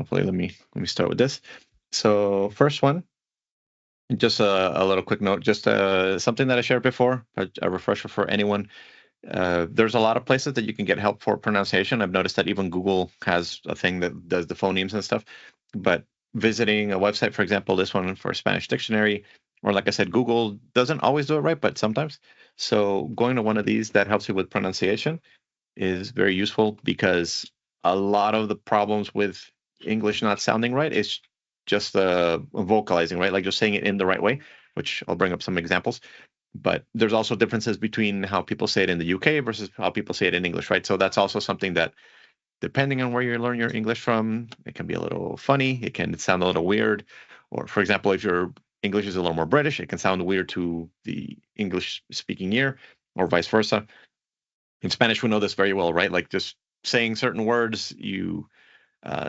hopefully, let me start with this. So first one, just a little quick note, just something that I shared before, a refresher for anyone. There's a lot of places that you can get help for pronunciation. I've noticed that even Google has a thing that does the phonemes and stuff. But visiting a website, for example, this one for Spanish dictionary, or like I said, Google doesn't always do it right, but sometimes. So going to one of these that helps you with pronunciation is very useful because a lot of the problems with English not sounding right is just vocalizing, right? Like just saying it in the right way, which I'll bring up some examples. But there's also differences between how people say it in the UK versus how people say it in English, right? So that's also something that, depending on where you learn your English from, it can be a little funny. It can sound a little weird. Or, for example, if your English is a little more British, it can sound weird to the English speaking ear, or vice versa. In Spanish, we know this very well, right? Like just saying certain words, you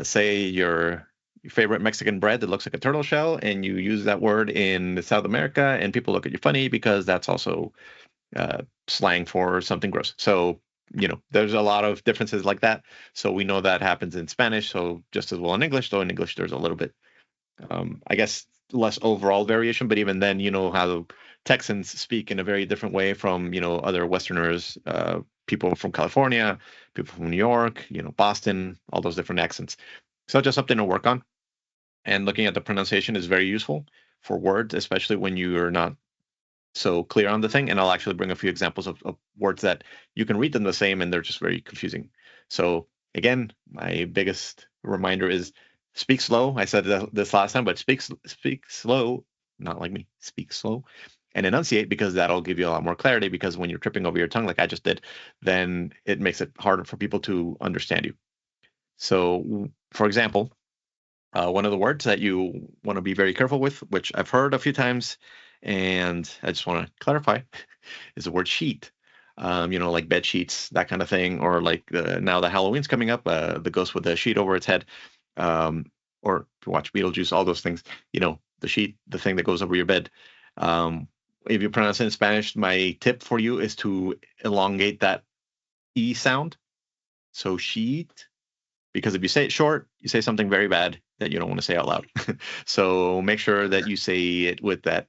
say your favorite Mexican bread that looks like a turtle shell, and you use that word in South America, and people look at you funny because that's also slang for something gross. So, there's a lot of differences like that. So we know that happens in Spanish. So just as well in English, though in English there's a little bit, I guess, less overall variation. But even then, how Texans speak in a very different way from other Westerners, people from California, people from New York, Boston, all those different accents. So just something to work on. And looking at the pronunciation is very useful for words, especially when you are not so clear on the thing. And I'll actually bring a few examples of words that you can read them the same and they're just very confusing. So again, my biggest reminder is speak slow. I said this last time, but speak slow, not like me, speak slow and enunciate, because that'll give you a lot more clarity, because when you're tripping over your tongue like I just did, then it makes it harder for people to understand you. So for example, one of the words that you want to be very careful with, which I've heard a few times, and I just want to clarify, is the word sheet. Like bed sheets, that kind of thing, or like now the Halloween's coming up, the ghost with the sheet over its head, um, or if you watch Beetlejuice, all those things. The sheet, the thing that goes over your bed. Um, if you pronounce it in Spanish, my tip for you is to elongate that e sound. So sheet, because if you say it short, you say something very bad that you don't want to say out loud. So make sure that you say it with that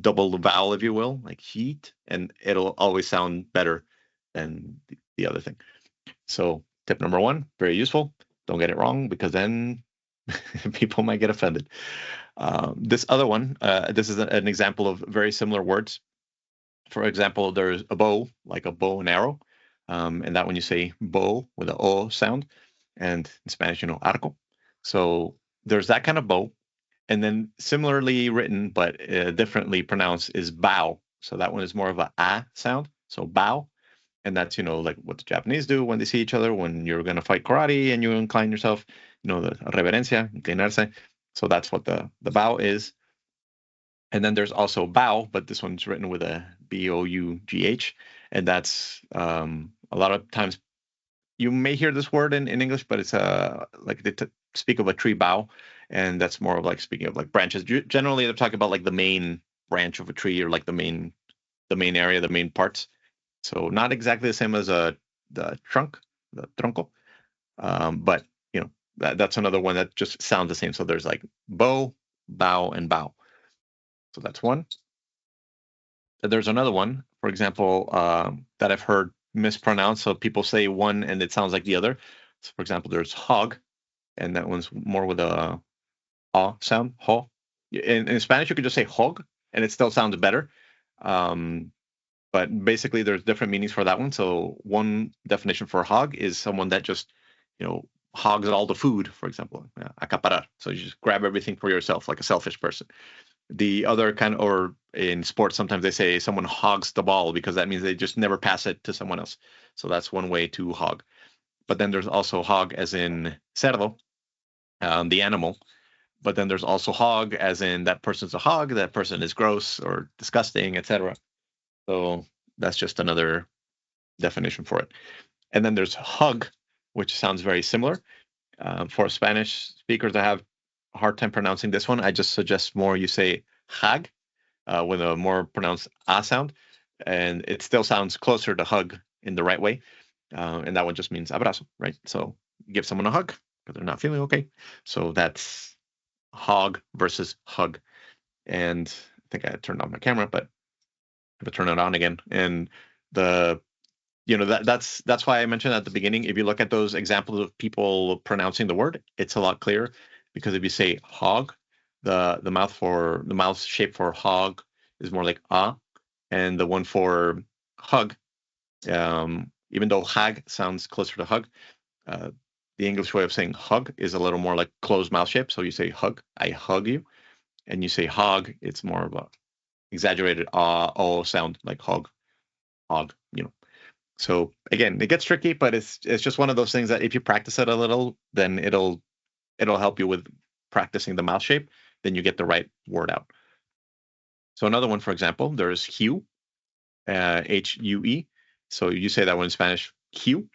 double vowel, if you will, like heat, and it'll always sound better than the other thing. So tip number one, very useful. Don't get it wrong, because then people might get offended. This other one, this is an example of very similar words. For example, there's a bow, like a bow and arrow. And that when you say bow with a O sound, and in Spanish, arco. So there's that kind of bow. And then similarly written, but differently pronounced, is bow. So that one is more of a sound. So bow. And that's, like what the Japanese do when they see each other, when you're going to fight karate and you incline yourself, the reverencia, inclinarse. So that's what the bow is. And then there's also bow, but this one's written with a Bough. And that's a lot of times you may hear this word in English, but it's like they speak of a tree bough, and that's more of like speaking of like branches. Generally, they're talking about like the main branch of a tree, or like the main area, the main parts. So not exactly the same as the trunk, the tronco, but that's another one that just sounds the same. So there's like bow, bow, and bow. So that's one. There's another one, for example, that I've heard mispronounced. So people say one and it sounds like the other. So for example, there's hog, and that one's more with a sound, ho. In Spanish, you could just say hog, and it still sounds better. Um, but basically, there's different meanings for that one. So one definition for hog is someone that just, hogs all the food, for example, acaparar. So you just grab everything for yourself, like a selfish person. The other kind, or in sports, sometimes they say someone hogs the ball, because that means they just never pass it to someone else. So that's one way to hog. But then there's also hog as in cerdo, the animal. But then there's also hog as in that person's a hog, that person is gross or disgusting, etc. So that's just another definition for it. And then there's hug, which sounds very similar. For Spanish speakers that have a hard time pronouncing this one, I just suggest more you say hag, with a more pronounced a sound, and it still sounds closer to hug in the right way. And that one just means abrazo, right? So give someone a hug, because they're not feeling okay. So that's hog versus hug. And I think I turned off my camera, but I have to turn it on again. And the that's why I mentioned at the beginning. If you look at those examples of people pronouncing the word, it's a lot clearer because if you say hog, the mouth shape for hog is more like ah, and the one for hug, even though hag sounds closer to hug, uh, the English way of saying hug is a little more like closed mouth shape. So you say hug, I hug you, and you say hog, it's more of a exaggerated ah oh sound like hog, hog. So again, it gets tricky, but it's just one of those things that if you practice it a little, then it'll help you with practicing the mouth shape. Then you get the right word out. So another one, for example, there's hue, Hue. So you say that one in Spanish, hue.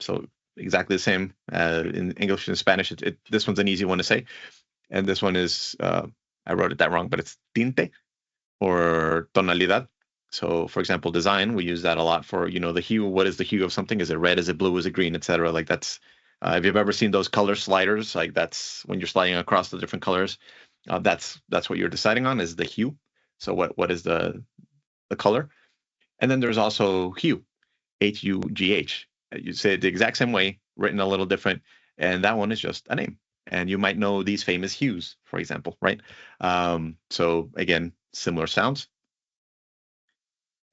So exactly the same in English and Spanish. This one's an easy one to say, and this one is I wrote it that wrong, but it's tinte or tonalidad. So, for example, design, we use that a lot for, the hue. What is the hue of something? Is it red? Is it blue? Is it green? Etc. Like that's, if you've ever seen those color sliders, like that's when you're sliding across the different colors. That's what you're deciding on is the hue. So what is the color? And then there's also hue, Hugh. You say it the exact same way, written a little different, and that one is just a name. And you might know these famous hues, for example, right? So again, similar sounds.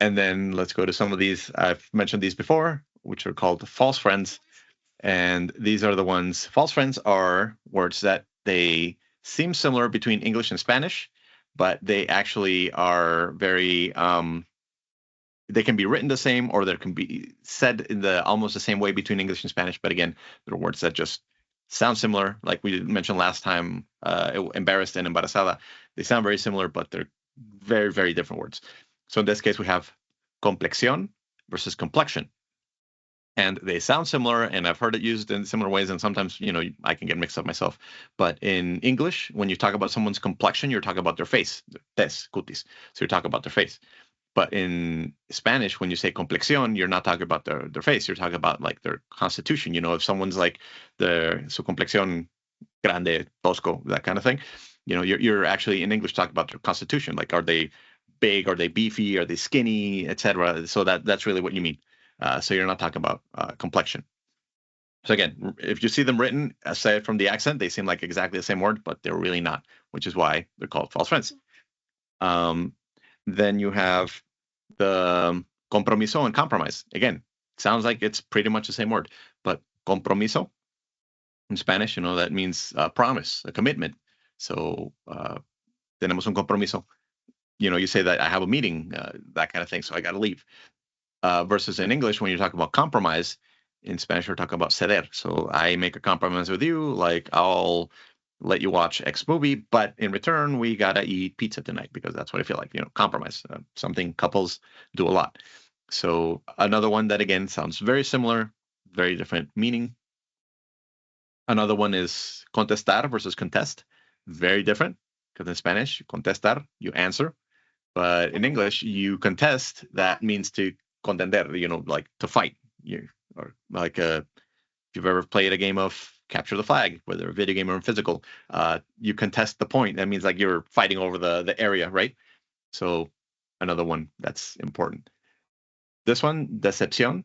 And then let's go to some of these. I've mentioned these before, which are called false friends. And these are the ones, false friends are words that they seem similar between English and Spanish, but they actually are very, they can be written the same or they can be said in the almost the same way between English and Spanish. But again, they're words that just sound similar. Like we mentioned last time, embarrassed and embarazada, they sound very similar, but they're very, very different words. So in this case, we have complexión versus complexion. And they sound similar, and I've heard it used in similar ways. And sometimes, I can get mixed up myself. But in English, when you talk about someone's complexion, you're talking about their face, tez, cutis. So you're talking about their face. But in Spanish, when you say complexión, you're not talking about their face. You're talking about like their constitution. If someone's like su complexión grande, tosco, that kind of thing, you're actually in English talking about their constitution. Like, are they big? Are they beefy? Are they skinny, etc. So that's really what you mean. So you're not talking about complexion. So again, if you see them written, aside from the accent, they seem like exactly the same word, but they're really not, which is why they're called false friends. Then you have the compromiso and compromise. Again, sounds like it's pretty much the same word, but compromiso in Spanish, that means promise, a commitment. So tenemos un compromiso. You say that I have a meeting, that kind of thing, so I got to leave. Versus in English, when you're talking about compromise, in Spanish, we're talking about ceder. So I make a compromise with you, like I'll let you watch X movie, but in return, we gotta eat pizza tonight because that's what I feel like. Compromise, something couples do a lot. So another one that again sounds very similar, very different meaning. Another one is contestar versus contest, very different because in Spanish, contestar, you answer, but in English, you contest. That means to contender, like to fight. Or like if you've ever played a game of capture the flag, whether a video game or physical, you contest the point. That means like you're fighting over the area, right? So another one that's important. This one, decepción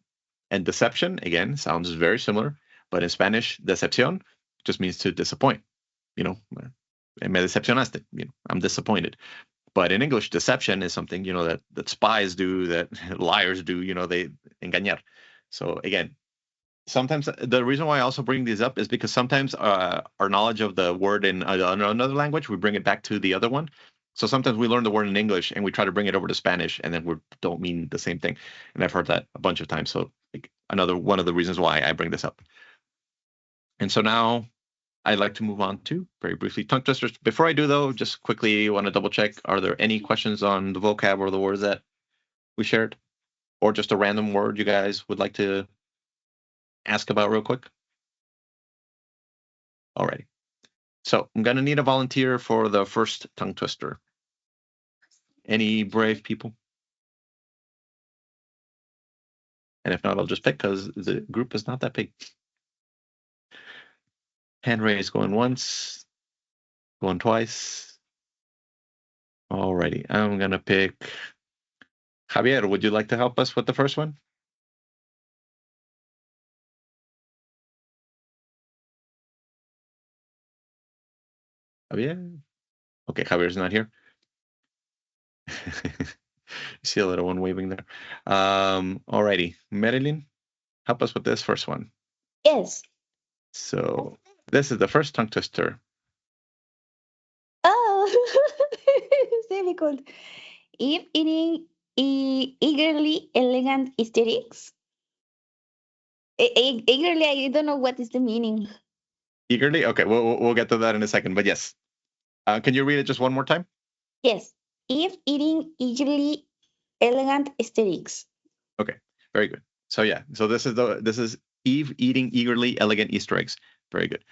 and deception, again, sounds very similar, but in Spanish, decepción just means to disappoint. Me decepcionaste. I'm disappointed. But in English, deception is something that spies do, that liars do. They engañar. So again, sometimes the reason why I also bring these up is because sometimes our knowledge of the word in another language, we bring it back to the other one. So sometimes we learn the word in English and we try to bring it over to Spanish, and then we don't mean the same thing. And I've heard that a bunch of times. So like, another one of the reasons why I bring this up. And so now I'd like to move on to very briefly tongue twisters. Before I do, though, just quickly want to double check: are there any questions on the vocab or the words that we shared, or just a random word you guys would like to ask about real quick? Alrighty. So I'm gonna need a volunteer for the first tongue twister. Any brave people? And if not, I'll just pick because the group is not that big. Hand raise going once, going twice. Alrighty, I'm gonna pick Javier. Would you like to help us with the first one? Javier? Okay, Javier's not here. You see a little one waving there. Alrighty, Marilyn, help us with this first one. Yes. So this is the first tongue twister. Oh, it's difficult. If eating eagerly elegant hysterics. Eagerly, I don't know what is the meaning. Eagerly? Okay, we'll get to that in a second, but yes. Can you read it just one more time? Yes. If eating eagerly elegant hysterics. Okay, very good. So yeah, so this is Eve eating eagerly elegant Easter eggs. Very good.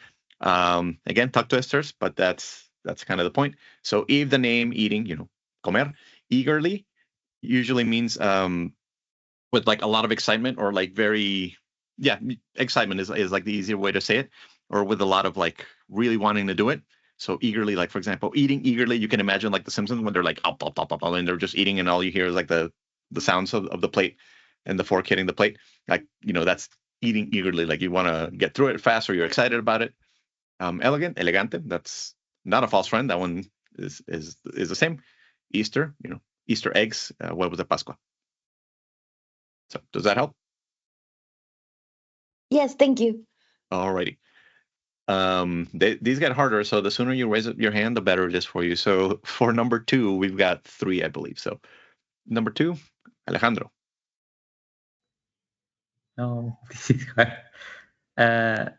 Again, tongue twisters, but that's kind of the point. So Eve, the name, eating, comer, eagerly usually means with like a lot of excitement or like very, yeah, excitement is like the easier way to say it, or with a lot of like really wanting to do it. So eagerly, like for example, eating eagerly, you can imagine like the Simpsons when they're like up, up, up, up, and they're just eating, and all you hear is like the sounds of the plate and the fork hitting the plate. Like that's eating eagerly. Like you want to get through it fast, or you're excited about it. Elegant, elegante. That's not a false friend. That one is the same. Easter, Easter eggs. What was it, Pascua? So does that help? Yes, thank you. Alrighty. These get harder, so the sooner you raise up your hand, the better it is for you. So for number 2, we've got 3, I believe. So number 2, Alejandro. No, this is hard. Uh,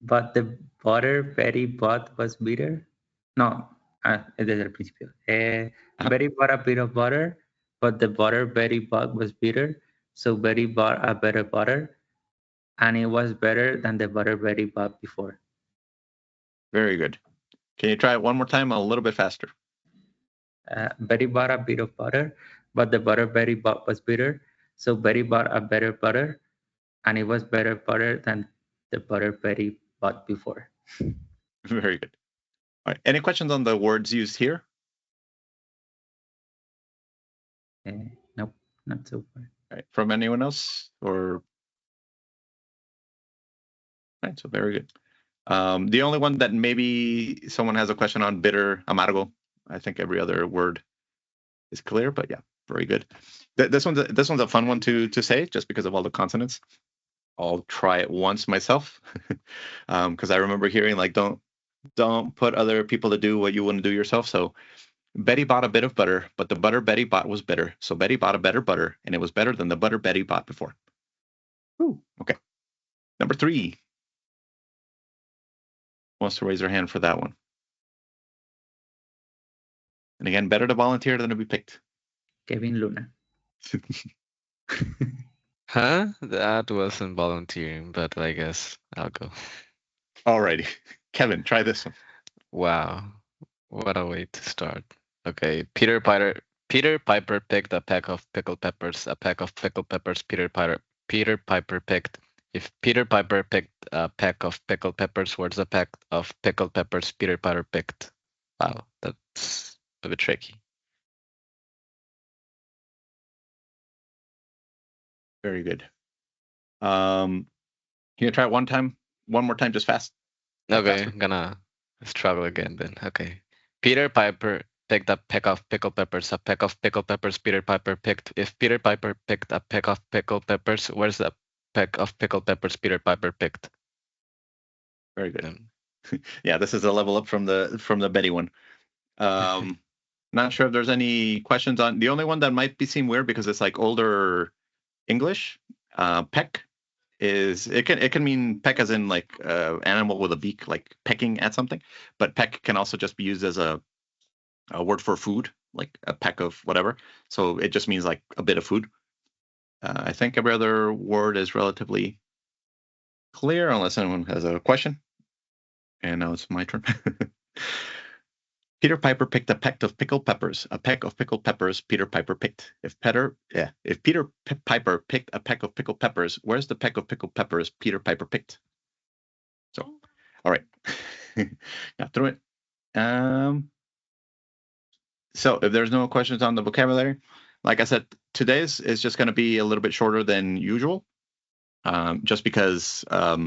but the butter Betty bought was bitter. No, desde el principio. Uh-huh. Betty bought a bit of butter, but the butter Betty bought was bitter. So Betty bought a better butter, and it was better than the butter Betty bought before. Very good. Can you try it one more time a little bit faster? Betty bought a bit of butter, but the butter Betty bought was bitter. So Betty bought a better butter, and it was better butter than the butter Betty bought before. Very good. All right. Any questions on the words used here? Nope, not so far. All right. From anyone else? All right. So very good. The only one that maybe someone has a question on, bitter, amargo. I think every other word is clear, but yeah, very good. This one's a fun one to say just because of all the consonants. I'll try it once myself because I remember hearing like don't put other people to do what you wouldn't do yourself. So Betty bought a bit of butter, but the butter Betty bought was bitter. So Betty bought a better butter, and it was better than the butter Betty bought before. Ooh, okay. Number 3 wants to raise their hand for that one. And again, better to volunteer than to be picked. Kevin Luna. Huh? That wasn't volunteering, but I guess I'll go. Alrighty. Kevin, try this one. Wow. What a way to start. Okay. Peter Piper picked a peck of pickled peppers. A peck of pickled peppers Peter Piper picked. If Peter Piper picked a peck of pickled peppers, where's the peck of pickled peppers Peter Piper picked? Wow, that's a bit tricky. Very good. Can you try it one more time, just fast? Okay, Faster. I'm gonna struggle again then. Okay. Peter Piper picked a peck of pickled peppers. A peck of pickled peppers Peter Piper picked. If Peter Piper picked a peck of pickled peppers, where's the peck of pickled peppers Peter Piper picked? Very good. Yeah, this is a level up from the Betty one. Not sure if there's any questions on the only one that might be seem weird because it's like older English. Peck is it can mean peck as in like animal with a beak, like pecking at something, but peck can also just be used as a word for food, like a peck of whatever. So it just means like a bit of food. I think every other word is relatively clear unless anyone has a question. And now it's my turn. Peter Piper picked a peck of pickled peppers. A peck of pickled peppers Peter Piper picked. If Peter Piper picked a peck of pickled peppers, where's the peck of pickled peppers Peter Piper picked? So All right. Got through it. So if there's no questions on the vocabulary, like I said, today's is just going to be a little bit shorter than usual, just because a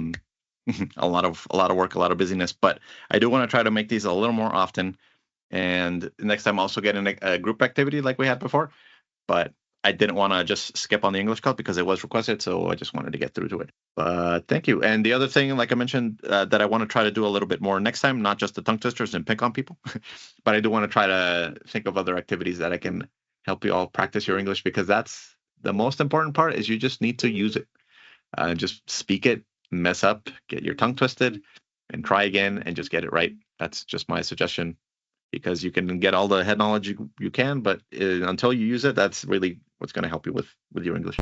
lot of work, a lot of busyness. But I do want to try to make these a little more often, and next time also get in a group activity like we had before. But I didn't want to just skip on the English call because it was requested, so I just wanted to get through to it. But thank you. And the other thing, like I mentioned, that I want to try to do a little bit more next time, not just the tongue twisters and pick on people, but I do want to try to think of other activities that I can help you all practice your English, because that's the most important part. Is you just need to use it. Just speak it, mess up, get your tongue twisted, and try again and just get it right. That's just my suggestion, because you can get all the head knowledge you can, but until you use it, that's really what's going to help you with your English.